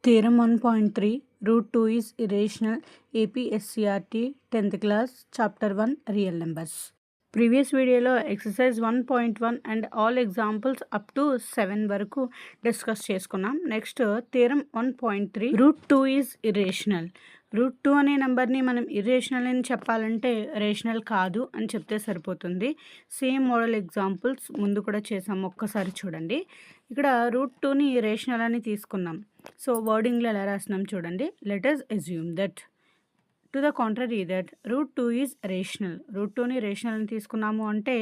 Theorem 1.3 Root 2 is irrational. AP SCRT 10th class chapter 1 real numbers. Previous వీడియోలో exercise 1.1 and all examples up to 7 వరకు discuss చేసుకున్నాం. Next theorem 1.3 root 2 is irrational. Root 2 అనే నెంబర్ని మనం irrational అని చెప్పాలంటే rational కాదు అని చెప్తే సరిపోతుంది. సేమ్ మోడల్ ఎగ్జాంపుల్స్ ముందు కూడా చేసాం, ఒక్కసారి చూడండి. ఇక్కడ రూట్ 2ని రేషనల్ అని తీసుకున్నాం. సో వర్డింగ్లో ఎలా రాసినాం చూడండి. Let us assume that to the contrary that root 2 is rational. Root 2ని రేషనల్ అని తీసుకున్నాము అంటే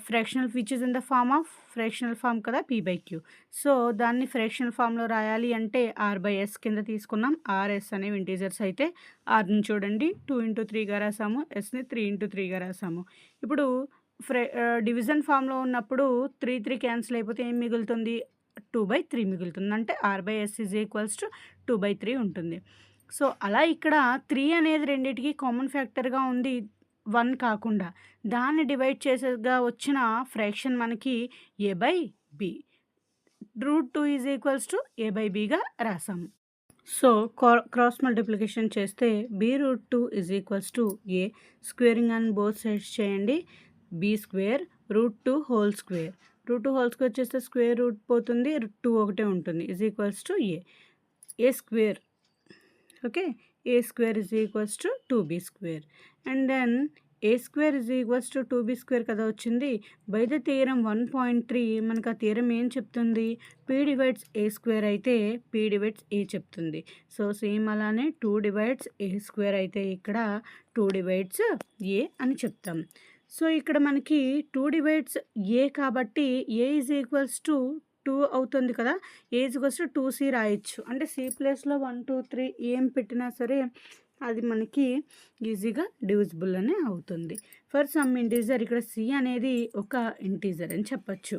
fractional which is in the form of fractional form కదా, p/q. సో దాన్ని ఫ్రాక్షనల్ ఫామ్లో రాయాలి అంటే r/s కింద తీసుకున్నాం. rs అనేవి ఇంటీజర్స్ అయితే rని చూడండి 2 into 3గా రాసాము, sని 3 into 3గా రాసాము. ఇప్పుడు డివిజన్ ఫామ్లో ఉన్నప్పుడు 3 క్యాన్సిల్ అయిపోతే ఏం మిగులుతుంది, 2/3 మిగులుతుంది. అంటే r/s ఈజ్ ఈక్వల్స్ టు 2/3 ఉంటుంది. సో అలా ఇక్కడ 3 అనేది రెండింటికి కామన్ ఫ్యాక్టర్గా ఉంది, 1 కాకుండా. దాన్ని డివైడ్ చేసేగా వచ్చిన ఫ్రాక్షన్ మనకి a/b. Root 2 is equals to a/bగా రాసాము. సో క్రాస్ మల్టిప్లికేషన్ చేస్తే b root 2 is equals to a. Squaring on both sides చేయండి. b square root 2 whole square. Root 2 whole square చేస్తే స్క్వేర్ రూట్ పోతుంది, 2 ఒకటే ఉంటుంది, is equals to a square. Okay, a square is equals to 2b square. And then a square is equals to 2b square కదా వచ్చింది. By the theorem 1.3 మనకు ఆ theorem ఏం చెప్తుంది, p డివైడ్స్ a స్క్వేర్ అయితే p డివైడ్స్ a చెప్తుంది. So same అలానే 2 divides a square అయితే ఇక్కడ 2 డివైడ్స్ a అని చెప్తాం. సో ఇక్కడ మనకి 2 డివైడ్స్ a కాబట్టి a ఈజ్ ఈక్వల్స్ టు 2 అవుతుంది కదా, ఏ ఈజ్ ఈక్వల్స్ టు 2c రాయొచ్చు. అంటే c ప్లేస్లో 1 2 3 ఏం పెట్టినా సరే అది మనకి ఈజీగా డివిజిబుల్ అనే అవుతుంది. ఫర్ సమ్ ఇంటీజర్ ఇక్కడ c అనేది ఒక ఇంటీజర్ అని చెప్పచ్చు.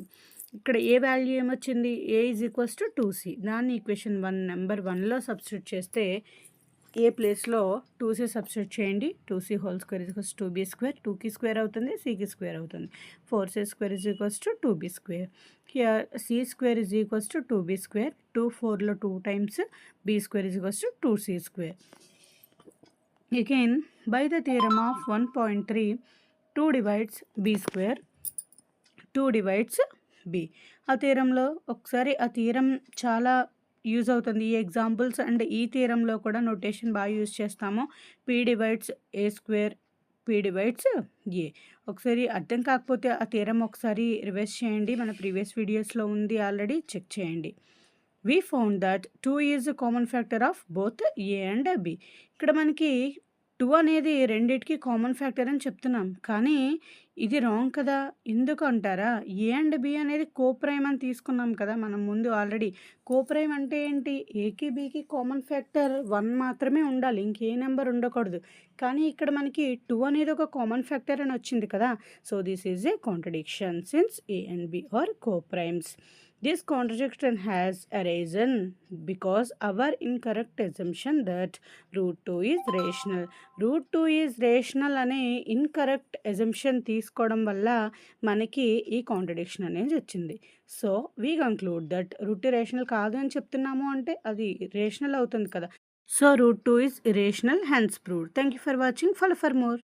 ఇక్కడ ఏ వాల్యూ ఏమొచ్చింది, a is equals to 2c. దాన్ని ఈక్వేషన్ 1 నెంబర్ 1లో సబ్స్టిట్యూట్ చేస్తే ఏ ప్లేస్లో 2c సబ్స్టిట్యూట్ చేయండి. 2c whole square is equals 2b square. 2కి స్క్వేర్ అవుతుంది, cకి స్క్వేర్ అవుతుంది. 4c square is equals to 2b square. Here c square is equals to 2b square. 2 4లో 2 times b square is equals to 2c square. Again by the theorem of 1.3 2 divides b square, 2 divides b. ఆ థియరంలో ఒకసారి ఆ theorem చాలా use అవుతుంది. ఈ examples and ఈ థియరంలో కూడా notation బాగా use చేస్తాము. p divides a square, p divides a. ఒకసారి అర్థం కాకపోతే ఆ థియరం ఒకసారి రివైజ్ చేయండి, మన ప్రీవియస్ వీడియోస్లో ఉంది ఆల్రెడీ, చెక్ చేయండి. we found that 2 is a common factor of both a and b. ఇక్కడ మనకి 2 అనేది రెండిటికి కామన్ ఫ్యాక్టర్ అని చెప్తున్నాం, కానీ ఇది రాంగ్ కదా. ఎందుకు అంటారా, ఏ అండ్ బి అనేది కోప్రైమ్ అని తీసుకున్నాం కదా మనం ముందు ఆల్రెడీ. కోప్రైమ్ అంటే ఏంటి, ఏకి బికి కామన్ ఫ్యాక్టర్ 1 మాత్రమే ఉండాలి, ఇంకే నెంబర్ ఉండకూడదు. కానీ ఇక్కడ మనకి 2 అనేది ఒక కామన్ ఫ్యాక్టర్ అని వచ్చింది కదా. So this is a contradiction since A and B are coprimes. This contradiction has arisen because our incorrect assumption that root 2 is rational. Root 2 is rational అనే ఇన్కరెక్ట్ అజంప్షన్ తీసుకోవడం వల్ల మనకి ఈ కాంట్రడిక్షన్ అనేది వచ్చింది. So we conclude that root 2 rational కాదు అని చెప్తున్నాము అంటే అది రేషనల్ అవుతుంది కదా. So root 2 is irrational, hence proved. Thank you for watching. Follow for more.